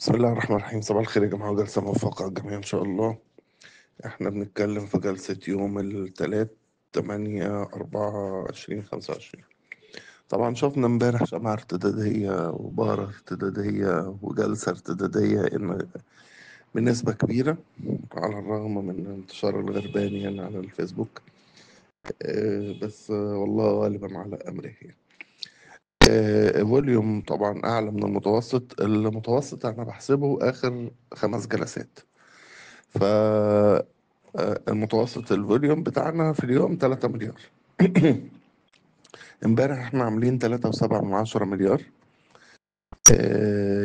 بسم الله الرحمن الرحيم. صباح الخير يا جماعة، وجلسة موفقة للجميع إن شاء الله. إحنا بنتكلم في جلسة يوم التلات 8/4/2025. طبعا شفنا امبارح شمعة ارتدادية وبارة ارتدادية وجلسة ارتدادية بنسبة كبيرة، على الرغم من انتشار الغربان يعني على الفيسبوك. بس والله غالبا على أمره يعني. فوليوم طبعا أعلى من المتوسط. المتوسط أنا بحسبه آخر 5 جلسات. ف المتوسط الفوليوم بتاعنا في اليوم 3 مليار. امبارح احنا عاملين 3.7 من 10 مليار.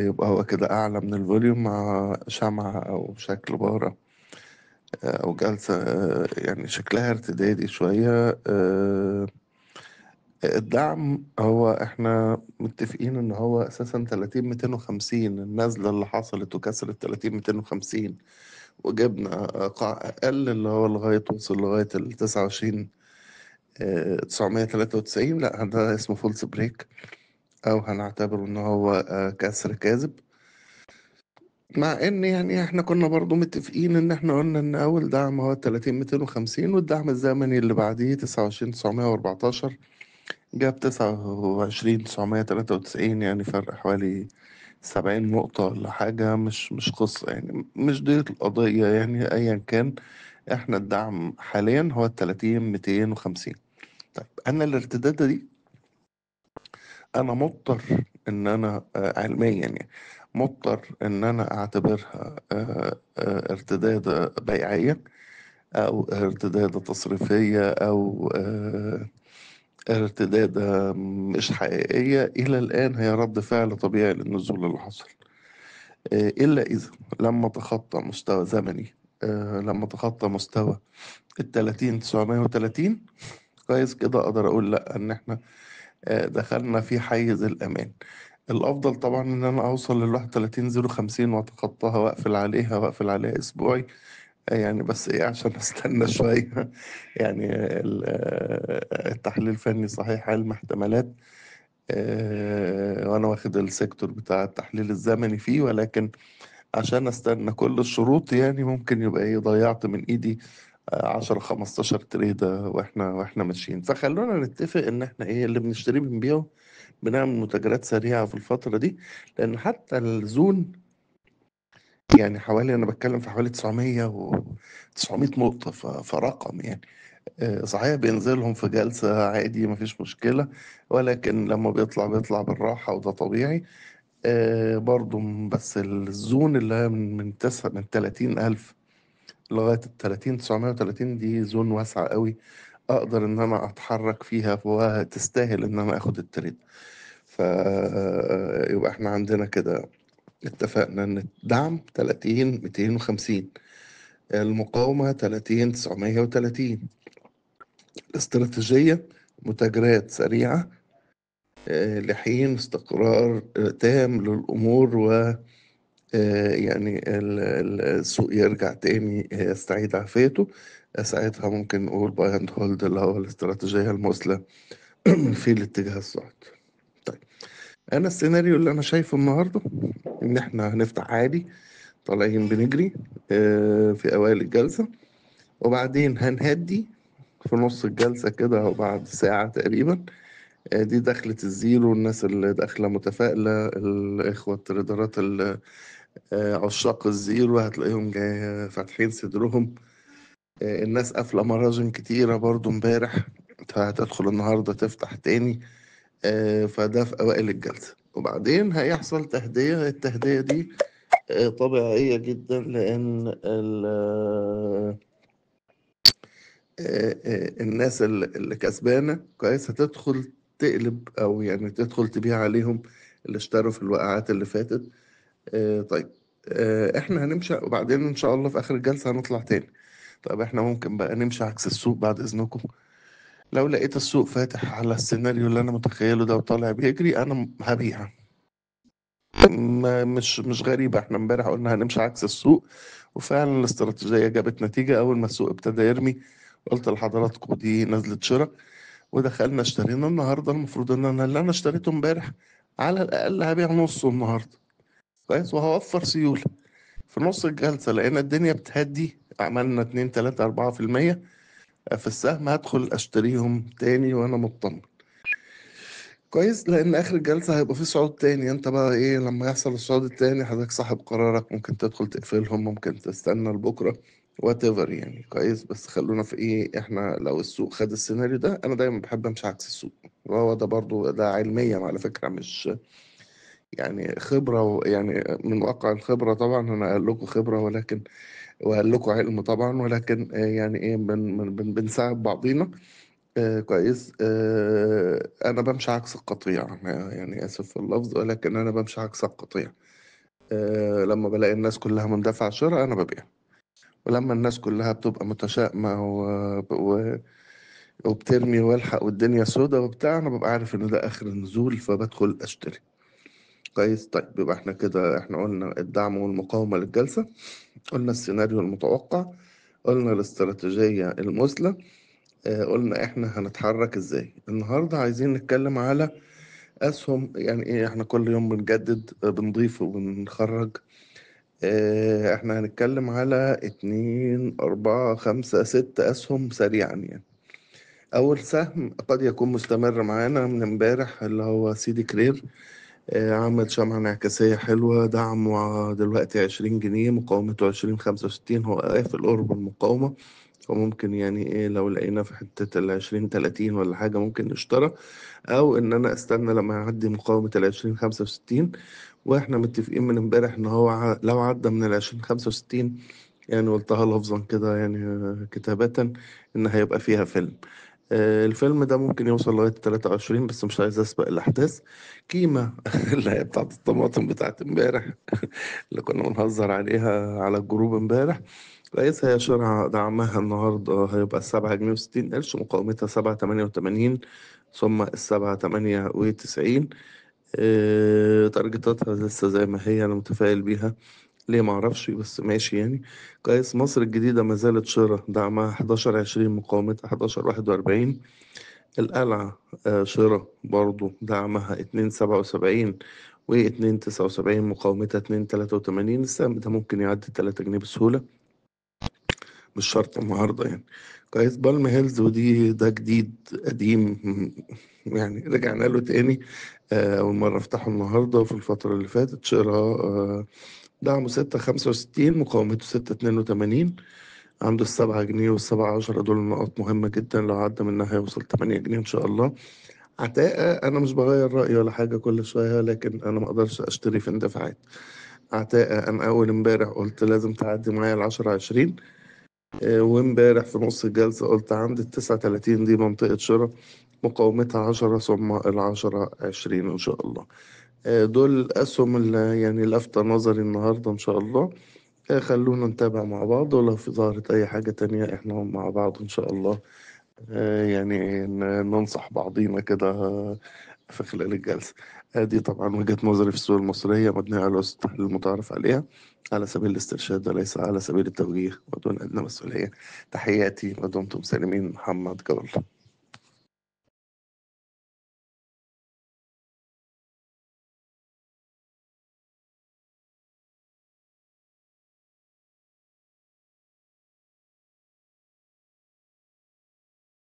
يبقى هو كده أعلى من الفوليوم مع شمعة أو شكل بارة، أو جلسة يعني شكلها ارتدادي شوية. الدعم هو احنا متفقين ان هو اساسا 30 250. النزلة اللي حصلت وكسرت 30 250 وجبنا قاع اقل اللي هو لغاية وصل لغاية ال 29 993. لا، ده اسمه فولس بريك، او هنعتبره ان هو كسر كاذب. مع ان يعني احنا كنا برضو متفقين ان احنا قلنا ان اول دعم هو 30 250، والدعم الزمني اللي بعديه 29 914. جاب 29 993، يعني فرق حوالي 70 نقطة ولا حاجة. مش قصة يعني، مش دي القضية يعني. أيا كان، احنا الدعم حاليا هو 30 250. طيب أنا الارتدادة دي أنا مضطر إن أنا علميا يعني مضطر إن أنا أعتبرها ارتدادة بيعية، أو ارتدادة تصريفية، أو ارتدادة مش حقيقية. إلى الآن هي رد فعل طبيعي للنزول اللي حصل. إلا إذا لما تخطى مستوى زمني، لما تخطى مستوى 30 930، كويس كده أقدر أقول لأ، إن إحنا دخلنا في حيز الأمان. الأفضل طبعا إن أنا أوصل لل 31 050 وأتخطاها وأقفل عليها أسبوعي. يعني بس إيه، عشان أستنى شوية. يعني التحليل الفني صحيح علم احتمالات، وأنا واخد السيكتور بتاع التحليل الزمني فيه، ولكن عشان أستنى كل الشروط يعني ممكن يبقى إيه ضيعت من إيدي 10 15 تريدة واحنا ماشيين. فخلونا نتفق ان احنا ايه اللي بنشتريه بنبيعه، بنعمل متاجرات سريعة في الفترة دي. لان حتى الزون يعني حوالي، انا بتكلم في حوالي 900 و 900 نقطة، فرقم يعني. صحيح بينزلهم في جلسة عادي مفيش مشكلة، ولكن لما بيطلع بالراحة وده طبيعي. برضو بس الزون اللي هي من 30 ألف لغاية ال 30 930، دي زون واسعة قوي، أقدر إن أنا أتحرك فيها وتستاهل إن أنا آخد التريد. يبقى إحنا عندنا كده اتفقنا إن الدعم 30 250، المقاومة 30 930. الاستراتيجية متاجرات سريعة لحين استقرار تام للأمور، و يعني السوق يرجع تاني يستعيد عافيته. ساعتها ممكن نقول باي اند هولد، اللي هو الاستراتيجية المثلى في الاتجاه الصاعد. طيب، انا السيناريو اللي انا شايفه النهارده ان احنا هنفتح عادي، طالعين بنجري في اوائل الجلسة، وبعدين هنهدي في نص الجلسة كده أو بعد ساعة تقريبا. دي دخلة الزيرو، الناس اللي داخلة متفائلة، الإخوة التريدرات عشاق الزيرو، هتلاقيهم جاي فاتحين صدرهم. الناس قافلة مراجم كتيرة برضو امبارح، فهتدخل النهاردة تفتح تاني. فده في أوائل الجلسة، وبعدين هيحصل تهدية. التهدية دي طبيعية جدا، لأن الناس اللي كسبانة كويس هتدخل تقلب، أو يعني تدخل تبيع عليهم اللي اشتروا في الوقعات اللي فاتت. طيب، احنا هنمشي، وبعدين ان شاء الله في اخر الجلسة هنطلع تاني. طيب احنا ممكن بقى نمشي عكس السوق بعد اذنكم. لو لقيت السوق فاتح على السيناريو اللي انا متخيله ده وطالع بيجري، انا هبيع. مش غريبة، احنا امبارح قلنا هنمشي عكس السوق، وفعلا الاستراتيجية جابت نتيجة. اول ما السوق ابتدى يرمي قلت لحضراتكم دي نزلة شراء، ودخلنا اشترينا النهارده. المفروض ان انا اللي انا اشتريته امبارح على الاقل هبيع نصه النهارده. كويس، وهوفر سيولة. في نص الجلسة لقينا الدنيا بتهدي، عملنا 2 3 4% في السهم، هدخل اشتريهم تاني وانا مطمن. كويس، لان اخر الجلسة هيبقى في صعود تاني. انت بقى ايه لما يحصل الصعود التاني؟ حضرتك صاحب قرارك، ممكن تدخل تقفلهم، ممكن تستنى لبكرة، وات ايفر يعني. كويس، بس خلونا في ايه، احنا لو السوق خد السيناريو ده، انا دايما بحب امشي عكس السوق. وهو ده برضو ده علميا على فكرة، مش يعني خبرة يعني من واقع الخبرة طبعا. أنا قال لكم خبرة، ولكن وقال لكم علم طبعا، ولكن يعني إيه بنساعد بعضينا. كويس. أنا بمشي عكس القطيع، يعني آسف في اللفظ، ولكن أنا بمشي عكس القطيع. لما بلاقي الناس كلها مندفعة شراء أنا ببيع، ولما الناس كلها بتبقى متشائمة وبترمي والحق والدنيا سودة وبتاع، أنا ببقى عارف إن ده آخر النزول، فبدخل أشتري. كويس. طيب يبقى احنا كده، احنا قلنا الدعم والمقاومة للجلسة، قلنا السيناريو المتوقع، قلنا الاستراتيجية المثلى، قلنا احنا هنتحرك ازاي. النهاردة عايزين نتكلم على أسهم. يعني ايه، احنا كل يوم بنجدد، بنضيف وبنخرج. احنا هنتكلم على 2 4 5 6 أسهم سريعا يعني. أول سهم قد يكون مستمر معانا من امبارح، اللي هو سيدي كرير. عمل شمعة انعكاسية حلوة، دعمه دلوقتي 20 جنيه، مقاومته 20 65. هو قافل قرب المقاومة، وممكن يعني ايه لو لقينا في حتة 20 30 ولا حاجة ممكن نشترى، أو إن أنا أستنى لما يعدي مقاومة 20 65. واحنا متفقين من امبارح إن هو لو عدى من 20 65، يعني قلتها لفظا كده يعني، كتابة، إن هيبقى فيها فيلم. الفيلم ده ممكن يوصل لغاية 23، بس مش عايز أسبق الأحداث. كيمة اللي هي بتاعت الطماطم بتاعت امبارح، اللي كنا بنهزر عليها على الجروب امبارح. كويس، هي شرع دعمها النهاردة هيبقى 7 جنيه و60 قرش، مقاومتها 7 88، ثم 7 98. تارجتاتها لسه زي ما هي، أنا متفائل بيها. ليه معرفش، بس ماشي يعني. كويس. مصر الجديدة ما زالت شراء، دعمها 11 20، مقاومتها 11 41. القلعة شراء برضو، دعمها 2 77 و2 79، مقاومتها 2 83. السهم ده ممكن يعدي 3 جنيه بسهولة، مش شرط النهاردة يعني. كويس. بالم هيلز، ده جديد قديم يعني رجعنا له تاني. أول مرة افتحه النهاردة، وفي الفترة اللي فاتت شراء. دعمه 6 65، مقاومته 6 82. عنده 7 جنيه وال7 10، دول نقاط مهمة جدا، لو عدى منها هيوصل 8 جنيه إن شاء الله. عتاقة أنا مش بغير رأيي ولا حاجة كل شوية، لكن أنا ما أقدرش أشتري في اندفاعات. عتاقة أنا أول امبارح قلت لازم تعدي معايا ال10 20. وامبارح في نص الجلسة قلت عند ال9 30 دي منطقة شراء، مقاومتها 10، ثم ال10 20 إن شاء الله. دول الأسهم اللي يعني لفتة نظري النهاردة إن شاء الله. خلونا نتابع مع بعض، ولو في ظهرت أي حاجة تانية إحنا مع بعض إن شاء الله. يعني ننصح بعضينا كده في خلال الجلسة. دي طبعا وجهة نظري في السوق المصرية، مبنية على الأسس المتعارف عليها، على سبيل الاسترشاد وليس على سبيل التوجيه ودون أدنى مسؤولية. تحياتي ودمتم سالمين. محمد جول.